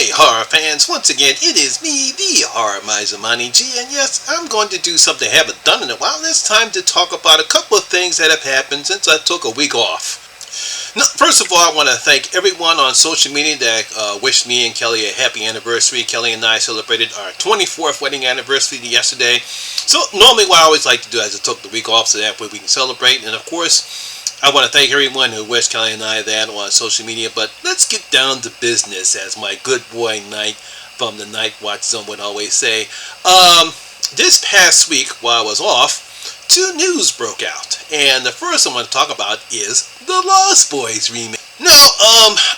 Hey horror fans, once again it is me, the Horror Miser Money G, and yes, I'm going to do something I haven't done in a while. It's time to talk about a couple of things that have happened since I took a week off. Now, first of all, I want to thank everyone on social media that wished me and Kelly a happy anniversary. Kelly and I celebrated our 24th wedding anniversary yesterday. So normally what I always like to do is I took the week off so that way we can celebrate, and of course I want to thank everyone who wished Kelly and I that on social media, but let's get down to business, as my good boy Knight from the Night Watch Zone would always say. This past week, while I was off, two news broke out, and the first I want to talk about is the Lost Boys remake. Now,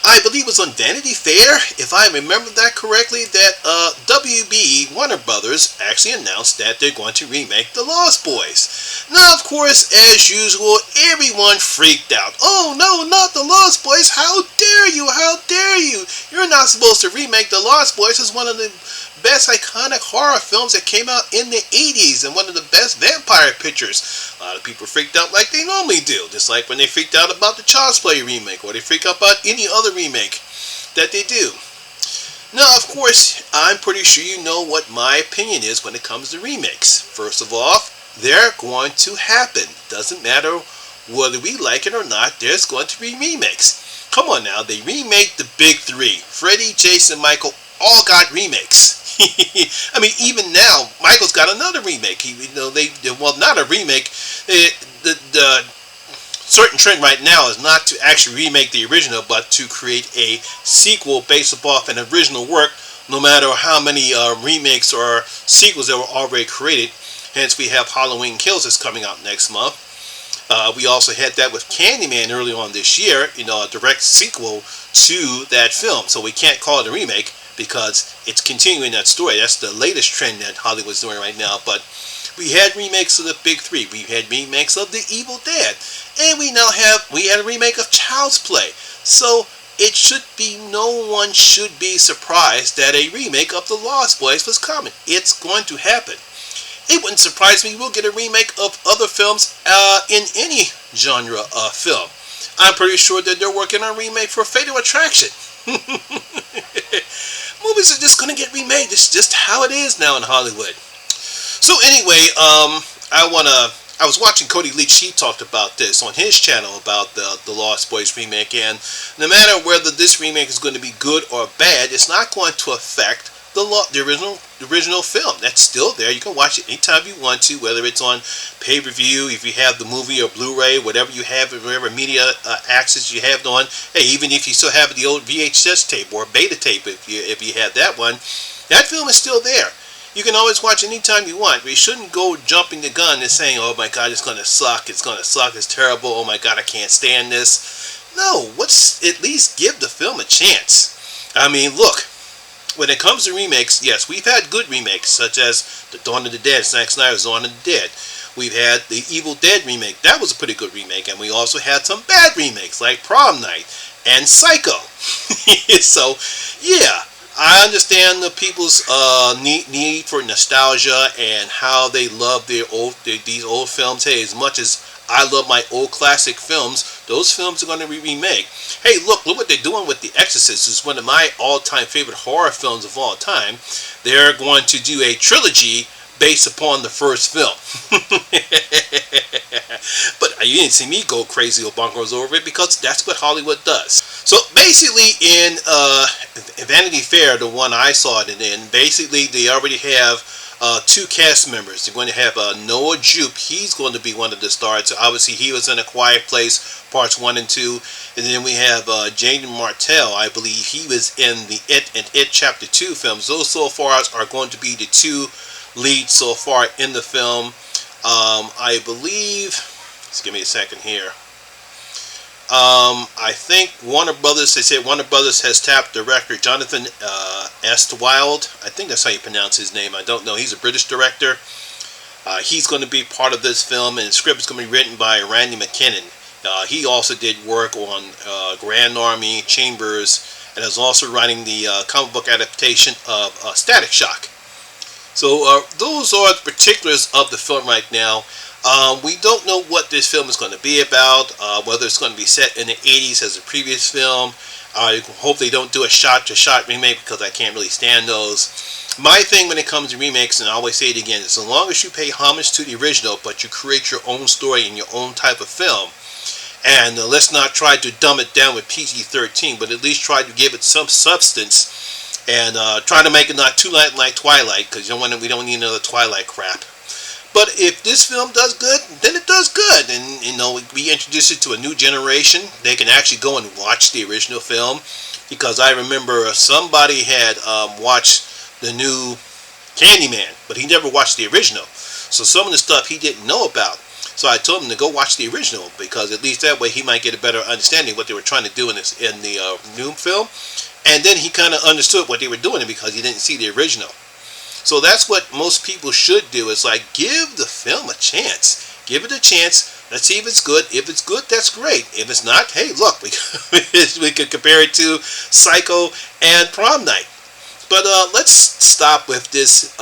I believe it was on Vanity Fair, if I remember that correctly, that WB Warner Brothers actually announced that they're going to remake the Lost Boys. Now, of course, as usual, everyone freaked out. Oh no, not the Lost Boys! How dare you! How dare you! You're not supposed to remake the Lost Boys. It's one of the best iconic horror films that came out in the 80s and one of the best vampire pictures. A lot of people freaked out like they normally do, just like when they freaked out about the Child's Play remake, or they freak out about any other remake that they do. Now, of course, I'm pretty sure you know what my opinion is when it comes to remakes. First of all, they're going to happen. Doesn't matter whether we like it or not, there's going to be remakes. Come on now, they remade the big three. Freddy, Jason, Michael all got remakes. I mean, even now, Michael's got another remake. Well, not a remake. The certain trend right now is not to actually remake the original, but to create a sequel based upon an original work, no matter how many remakes or sequels that were already created. Hence, we have Halloween Kills that's coming out next month. We also had that with Candyman early on this year, a direct sequel to that film. So we can't call it a remake because it's continuing that story. That's the latest trend that Hollywood's doing right now. But we had remakes of the big three. We had remakes of The Evil Dead. And we had a remake of Child's Play. So it should be, no one should be surprised that a remake of The Lost Boys was coming. It's going to happen. It wouldn't surprise me we'll get a remake of other films in any genre of film. I'm pretty sure that they're working on a remake for Fatal Attraction. Movies are just going to get remade. It's just how it is now in Hollywood. So anyway, I was watching Cody Leach. He talked about this on his channel about the Lost Boys remake, and no matter whether this remake is going to be good or bad, it's not going to affect the original film. That's still there. You can watch it anytime you want to, whether it's on pay-per-view, if you have the movie or Blu-ray, whatever you have, whatever media access you have on. Hey, even if you still have the old VHS tape or beta tape, if you have that one, that film is still there. You can always watch anytime you want. We shouldn't go jumping the gun and saying, oh my god, it's going to suck, it's terrible, oh my god, I can't stand this. No, let's at least give the film a chance. I mean, look, when it comes to remakes, yes, we've had good remakes, such as The Dawn of the Dead, Zack Snyder's Dawn of the Dead. We've had the Evil Dead remake. That was a pretty good remake. And we also had some bad remakes, like Prom Night and Psycho. So, yeah, I understand the people's need for nostalgia and how they love these old films. Hey, as much as I love my old classic films, those films are going to be remade. Hey, look what they're doing with The Exorcist. It's one of my all-time favorite horror films of all time. They're going to do a trilogy based upon the first film. But you didn't see me go crazy or bonkers over it, because that's what Hollywood does. So basically in Vanity Fair, the one I saw it in, basically they already have two cast members. They're going to have Noah Jupe. He's going to be one of the stars. So obviously, he was in A Quiet Place Parts 1 and 2. And then we have Jaden Martell. I believe he was in the It Chapter 2 films. Those so far are going to be the two leads so far in the film. I believe, just give me a second here. I think Warner Brothers, they said Warner Brothers has tapped director Jonathan Estwild. I think that's how you pronounce his name. I don't know. He's a British director. He's going to be part of this film, and the script is going to be written by Randy McKinnon. He also did work on Grand Army, Chambers, and is also writing the comic book adaptation of Static Shock. So those are the particulars of the film right now. We don't know what this film is going to be about, whether it's going to be set in the 80s as a previous film. I hope they don't do a shot-to-shot remake because I can't really stand those. My thing when it comes to remakes, and I always say it again, is as long as you pay homage to the original, but you create your own story and your own type of film, and let's not try to dumb it down with PG-13, but at least try to give it some substance, and try to make it not too light like Twilight, because we don't need another Twilight crap. But if this film does good, then it does good, and we introduce it to a new generation. They can actually go and watch the original film, because I remember somebody had watched the new Candyman, but he never watched the original. So some of the stuff he didn't know about. So I told him to go watch the original, because at least that way he might get a better understanding of what they were trying to do in the new film. And then he kind of understood what they were doing because he didn't see the original. So that's what most people should do, is like, give the film a chance. Give it a chance. Let's see if it's good. If it's good, that's great. If it's not, hey, look, we could compare it to Psycho and Prom Night. But let's stop with this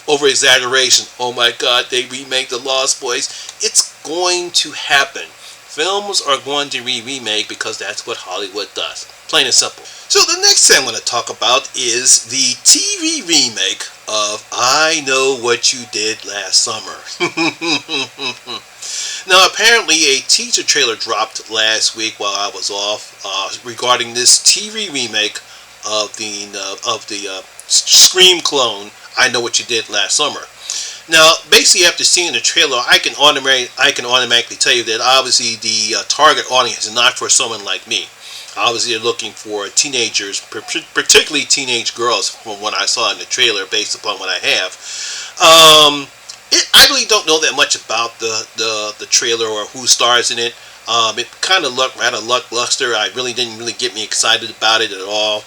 over-exaggeration. Oh my God, they remake the Lost Boys. It's going to happen. Films are going to remake because that's what Hollywood does. Plain and simple. So the next thing I'm going to talk about is the TV remake of I Know What You Did Last Summer. Now apparently a teaser trailer dropped last week while I was off regarding this TV remake of the Scream clone I Know What You Did Last Summer. Now, basically, after seeing the trailer, I can automatically tell you that obviously the target audience is not for someone like me. Obviously, they're looking for teenagers, particularly teenage girls, from what I saw in the trailer, based upon what I have. I really don't know that much about the trailer or who stars in it. It kind of looked rather lackluster. I really didn't get me excited about it at all.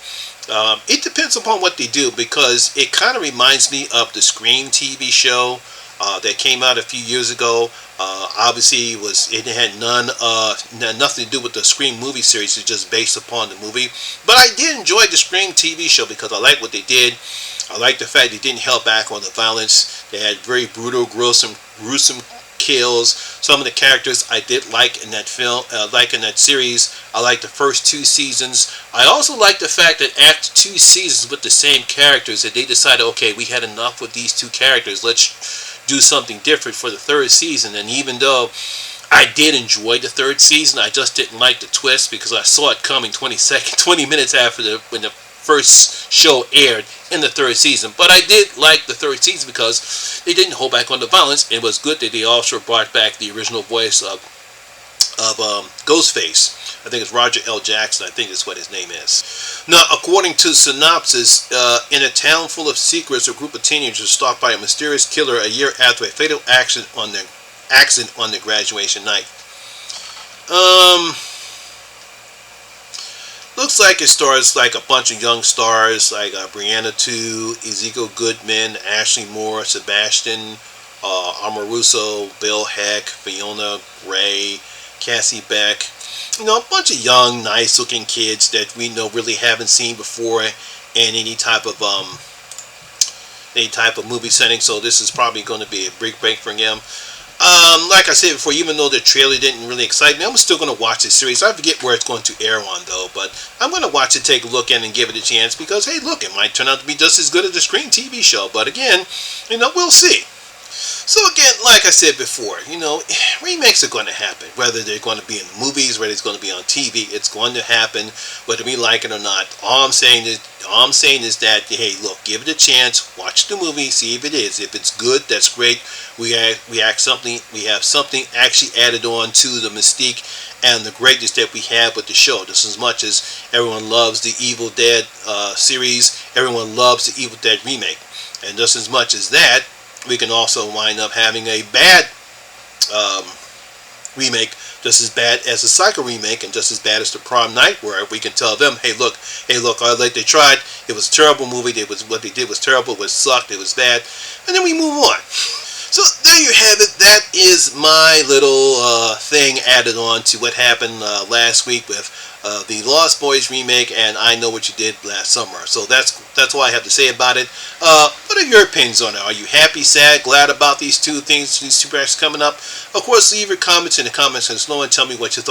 It depends upon what they do, because it kind of reminds me of the Scream TV show that came out a few years ago. Obviously, it had nothing to do with the Scream movie series. It's just based upon the movie. But I did enjoy the Scream TV show because I like what they did. I like the fact they didn't held back on the violence. They had very brutal, gruesome kills. Some of the characters I did like in that film, like in that series. I like the first 2 seasons. I also like the fact that after 2 seasons with the same characters, that they decided, okay, we had enough with these 2 characters. Let's do something different for the 3rd season. And even though I did enjoy the 3rd season, I just didn't like the twist because I saw it coming 20 minutes after when the first show aired in the 3rd season. But I did like the 3rd season because they didn't hold back on the violence. It was good that they also brought back the original voice of Ghostface. I think it's Roger L. Jackson. I think that's what his name is. Now, according to the synopsis, in a town full of secrets, a group of teenagers are stalked by a mysterious killer a year after a fatal accident on their graduation night. Looks like it stars like a bunch of young stars like Brianna Tu, Ezekiel Goodman, Ashley Moore, Sebastian Amoruso, Bill Heck, Fiona Gray, Cassie Beck. A bunch of young, nice-looking kids that we really haven't seen before in any type of movie setting. So this is probably going to be a big break for them. Like I said before, even though the trailer didn't really excite me, I'm still going to watch this series. I forget where it's going to air on, though, but I'm going to watch it, take a look at it, and give it a chance because, hey, look, it might turn out to be just as good as the Scream TV show. But again, we'll see. So again, like I said before, remakes are going to happen. Whether they're going to be in the movies, whether it's going to be on TV, it's going to happen, whether we like it or not. All I'm saying is that, hey, look, give it a chance, watch the movie, see if it is. If it's good, that's great. We have something actually added on to the mystique and the greatness that we have with the show. Just as much as everyone loves the Evil Dead series, everyone loves the Evil Dead remake, and just as much as that, we can also wind up having a bad remake, just as bad as the Psycho remake and just as bad as the Prom Night, where we can tell them, hey look, like they tried, it was a terrible movie, what they did was terrible, it sucked, it was bad, and then we move on. So there you have it. That is my little thing added on to what happened last week with the Lost Boys remake and I Know What You Did Last Summer. So that's all I have to say about it. What are your opinions on it? Are you happy, sad, glad about these two things, these two projects coming up? Of course, leave your comments in the comments section and tell me what you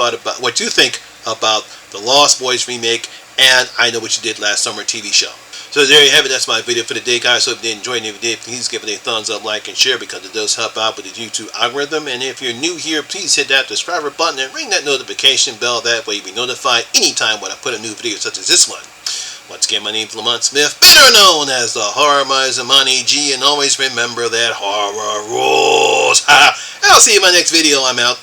think about the Lost Boys remake and I Know What You Did Last Summer TV show. So there you have it. That's my video for the day, guys. Hope you did enjoy it. And if you did, please give it a thumbs up, like, and share because it does help out with the YouTube algorithm. And if you're new here, please hit that subscriber button and ring that notification bell. That way you'll be notified anytime when I put a new video such as this one. Once again, my name is Lamont Smith, better known as the Horror Miser Money G. And always remember that horror rules. I'll see you in my next video. I'm out.